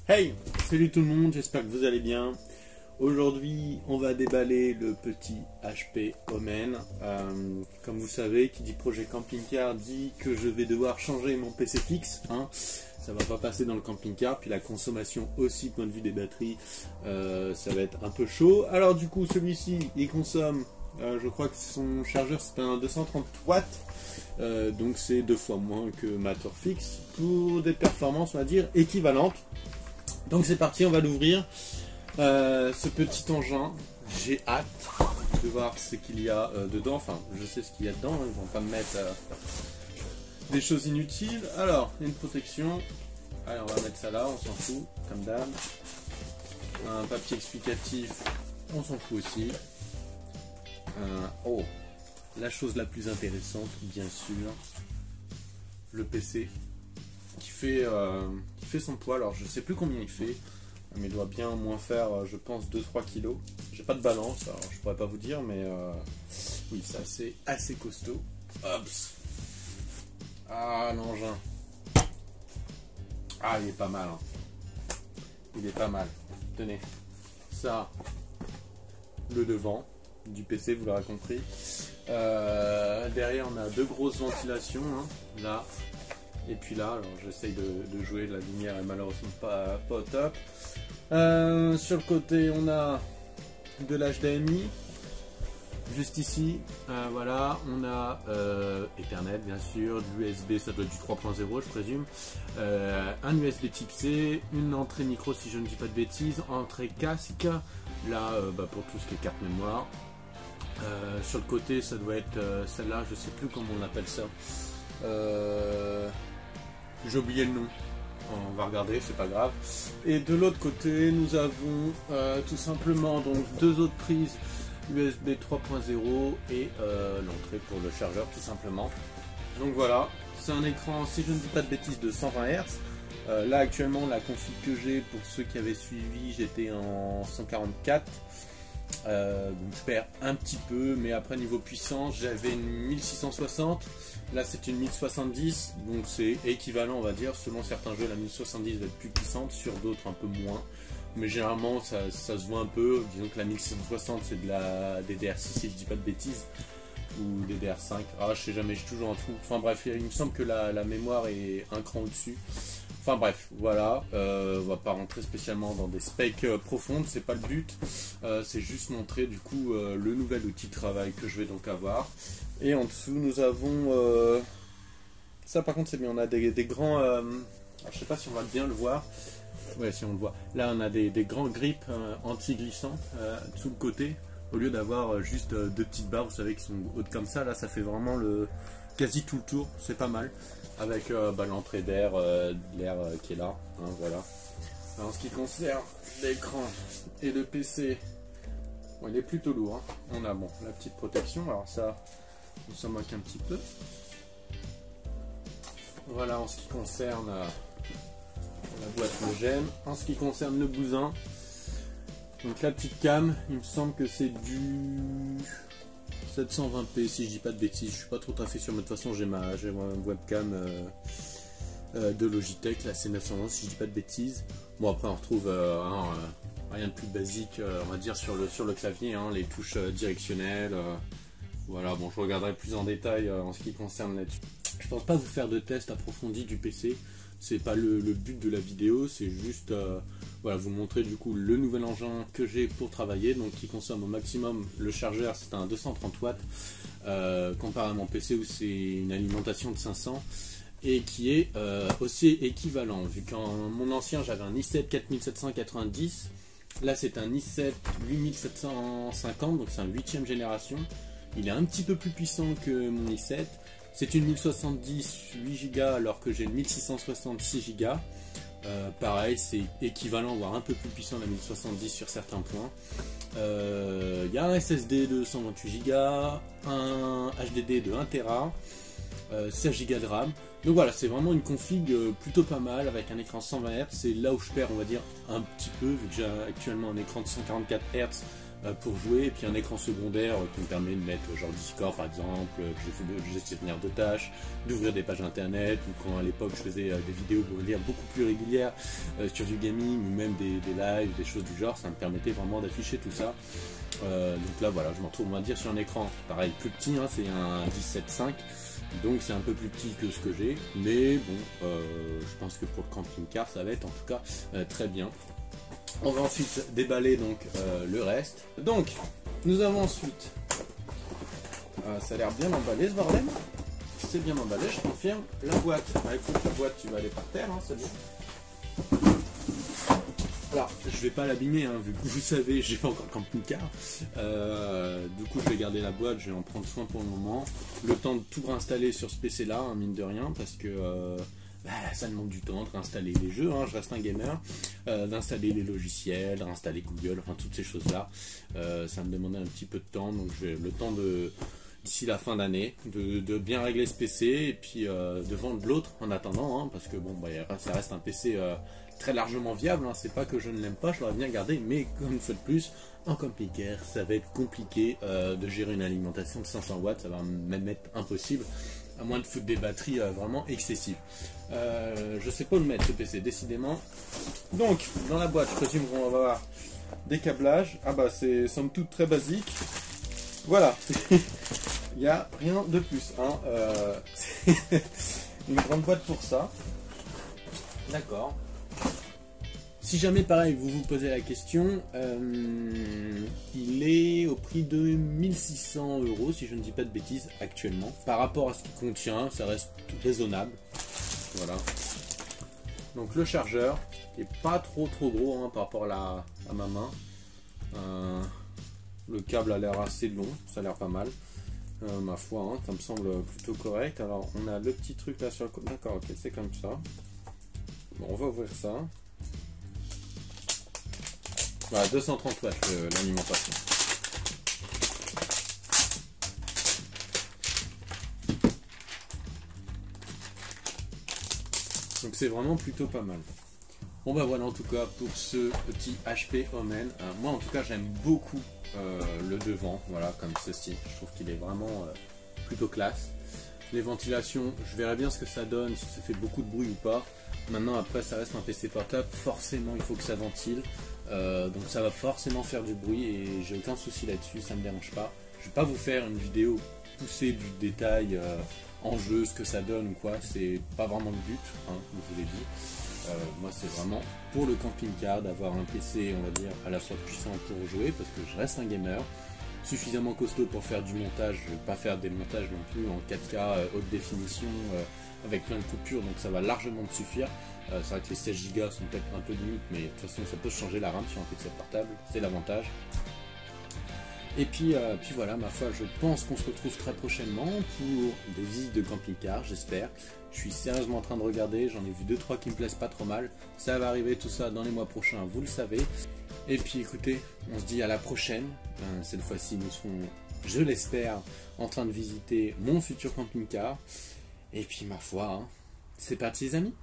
Hey, salut tout le monde, j'espère que vous allez bien. Aujourd'hui, on va déballer le petit HP Omen. Comme vous savez, qui dit projet camping-car dit que je vais devoir changer mon PC fixe. Ça va pas passer dans le camping-car, puis la consommation aussi, point de vue des batteries, ça va être un peu chaud. Alors du coup, celui-ci, il consomme, je crois que son chargeur c'est un 230 watts. Donc c'est 2 fois moins que ma tour fixe pour des performances on va dire équivalentes. Donc c'est parti, on va l'ouvrir, ce petit engin. J'ai hâte de voir ce qu'il y a dedans. Enfin, je sais ce qu'il y a dedans, hein. Ils vont pas me mettre des choses inutiles. Alors, il y a une protection. Allez, on va mettre ça là, on s'en fout, comme d'hab. Un papier explicatif, on s'en fout aussi. Oh, la chose la plus intéressante, bien sûr, le PC qui fait son poids. Alors je sais plus combien il fait, mais il doit bien au moins faire, je pense, 2-3 kilos. J'ai pas de balance, alors je pourrais pas vous dire, mais oui, c'est assez costaud. Hops. Ah, l'engin. Ah, il est pas mal, hein. Il est pas mal. Tenez, ça, le devant du PC, vous l'aurez compris. Derrière, on a deux grosses ventilations, hein, là et puis là. Alors j'essaye de jouer, la lumière est malheureusement pas au top. Sur le côté, on a de l'HDMI juste ici. Voilà, on a Ethernet bien sûr, de l'USB, ça doit être du 3.0 je présume, un USB type C, une entrée micro si je ne dis pas de bêtises, entrée casque là pour tout ce qui est carte mémoire. Sur le côté, ça doit être celle-là, je sais plus comment on appelle ça. J'ai oublié le nom. On va regarder, c'est pas grave. Et de l'autre côté, nous avons tout simplement donc deux autres prises USB 3.0 et l'entrée pour le chargeur tout simplement. Donc voilà, c'est un écran, si je ne dis pas de bêtises, de 120 Hz. Là actuellement, la config que j'ai, pour ceux qui avaient suivi, j'étais en 144. Donc je perds un petit peu, mais après niveau puissance j'avais une 1660, là c'est une 1070, donc c'est équivalent on va dire. Selon certains jeux la 1070 va être plus puissante, sur d'autres un peu moins, mais généralement ça se voit un peu. Disons que la 1660 c'est de la DDR6 si je dis pas de bêtises, ou DDR5, je sais jamais, j'ai toujours un trou. Enfin bref, il me semble que la mémoire est un cran au dessus. Enfin bref, voilà, on va pas rentrer spécialement dans des specs profondes, c'est pas le but, c'est juste montrer du coup le nouvel outil de travail que je vais donc avoir. Et en dessous nous avons, ça par contre c'est bien, on a des grands, je sais pas si on va bien le voir, ouais si on le voit, là on a des grands grips anti-glissants sous le côté, au lieu d'avoir juste deux petites barres, vous savez, qui sont hautes comme ça. Là ça fait vraiment quasi tout le tour, c'est pas mal. Avec l'entrée d'air, l'air qui est là, hein, voilà. Alors, en ce qui concerne l'écran et le PC, bon, il est plutôt lourd, hein. On a la petite protection, alors ça, on s'en moque un petit peu. Voilà en ce qui concerne la boîte homogène. En ce qui concerne le bousin, donc la petite cam, il me semble que c'est du 720p si je dis pas de bêtises, je suis pas trop fait sûr, mais de toute façon j'ai ma webcam de Logitech, la C911 si je dis pas de bêtises. Bon après on retrouve rien de plus basique on va dire sur le clavier, hein, les touches directionnelles, voilà. Bon, je regarderai plus en détail en ce qui concerne là-dessus. Je pense pas vous faire de test approfondi du PC, c'est pas le but de la vidéo, c'est juste voilà, vous montrer du coup le nouvel engin que j'ai pour travailler, donc qui consomme au maximum. Le chargeur c'est un 230 watts comparé à mon PC où c'est une alimentation de 500, et qui est aussi équivalent, vu qu'en mon ancien j'avais un i7 4790, là c'est un i7 8750, donc c'est un 8ème génération. Il est un petit peu plus puissant que mon i7, c'est une 1070 8 Go alors que j'ai une 1660 6 Go. Pareil, c'est équivalent, voire un peu plus puissant la 1070 sur certains points. Il y a un SSD de 128 Go, un HDD de 1 Tera, 16 Go de RAM. Donc voilà, c'est vraiment une config plutôt pas mal, avec un écran 120 Hz. C'est là où je perds, on va dire, un petit peu, vu que j'ai actuellement un écran de 144 Hz pour jouer, et puis un écran secondaire qui me permet de mettre genre Discord par exemple, que je fais de gestionnaire de tâches, d'ouvrir des pages internet, ou quand à l'époque je faisais des vidéos pour dire beaucoup plus régulières sur du gaming, ou même des lives, des choses du genre, ça me permettait vraiment d'afficher tout ça. Donc là voilà, je me retrouve on va dire sur un écran pareil plus petit, hein, c'est un 17.5, donc c'est un peu plus petit que ce que j'ai, mais bon je pense que pour le camping-car ça va être en tout cas très bien. On va ensuite déballer donc le reste. Donc nous avons ensuite, ça a l'air bien emballé ce bordel, c'est bien emballé, je confirme. La boîte, bah écoute, la boîte tu vas aller par terre, hein, c'est bien. Alors, je vais pas l'abîmer, hein, vu que vous savez, j'ai pas encore camping-car. Du coup, je vais garder la boîte, je vais en prendre soin pour le moment. Le temps de tout réinstaller sur ce PC-là, hein, mine de rien, parce que ça demande du temps de réinstaller les jeux, hein, je reste un gamer, d'installer les logiciels, réinstaller Google, enfin toutes ces choses-là. Ça me demandait un petit peu de temps, donc je vais le temps de d'ici la fin d'année, de bien régler ce PC et puis de vendre l'autre en attendant, hein, parce que bon, bah, ça reste un PC très largement viable, hein, c'est pas que je ne l'aime pas, je l'aurais bien gardé, mais comme une fois de plus, en camping-car, ça va être compliqué de gérer une alimentation de 500 watts, ça va même être impossible, à moins de foutre des batteries vraiment excessives. Je sais pas où le mettre ce PC, décidément. Donc, dans la boîte, je présume qu'on va avoir des câblages, ah bah c'est somme toute très basique, voilà. Il n'y a rien de plus, hein. Une grande boîte pour ça. D'accord. Si jamais pareil vous vous posez la question, il est au prix de 1600 € si je ne dis pas de bêtises actuellement. Par rapport à ce qu'il contient, ça reste raisonnable. Voilà. Donc le chargeur qui est pas trop gros, hein, par rapport à ma main. Le câble a l'air assez long, ça a l'air pas mal. Ma foi, hein, ça me semble plutôt correct. Alors on a le petit truc là sur le côté. D'accord, ok, c'est comme ça. Bon, on va ouvrir ça. Voilà, 230 watts l'alimentation. Donc c'est vraiment plutôt pas mal. Bon bah voilà en tout cas pour ce petit HP Omen. Moi en tout cas j'aime beaucoup le devant, voilà comme ceci. Je trouve qu'il est vraiment plutôt classe. Les ventilations, je verrai bien ce que ça donne, si ça fait beaucoup de bruit ou pas. Maintenant après ça reste un PC portable, forcément il faut que ça ventile. Donc ça va forcément faire du bruit et j'ai aucun souci là-dessus, ça me dérange pas. Je vais pas vous faire une vidéo poussée du détail en jeu, ce que ça donne ou quoi, c'est pas vraiment le but, hein, comme je vous l'ai dit. Moi c'est vraiment pour le camping-car d'avoir un PC on va dire à la fois puissant pour jouer parce que je reste un gamer, suffisamment costaud pour faire du montage, je vais pas faire des montages non plus en 4K haute définition avec plein de coupures, donc ça va largement me suffire. C'est vrai que les 16 Go sont peut-être un peu limite, mais de toute façon ça peut changer la RAM sur un PC portable, c'est l'avantage. Et puis voilà, ma foi, je pense qu'on se retrouve très prochainement pour des visites de camping-car, j'espère. Je suis sérieusement en train de regarder, j'en ai vu 2-3 qui me plaisent pas trop mal. Ça va arriver tout ça dans les mois prochains, vous le savez. Et puis écoutez, on se dit à la prochaine. Cette fois-ci, nous serons, je l'espère, en train de visiter mon futur camping-car. Et puis ma foi, hein, c'est parti les amis.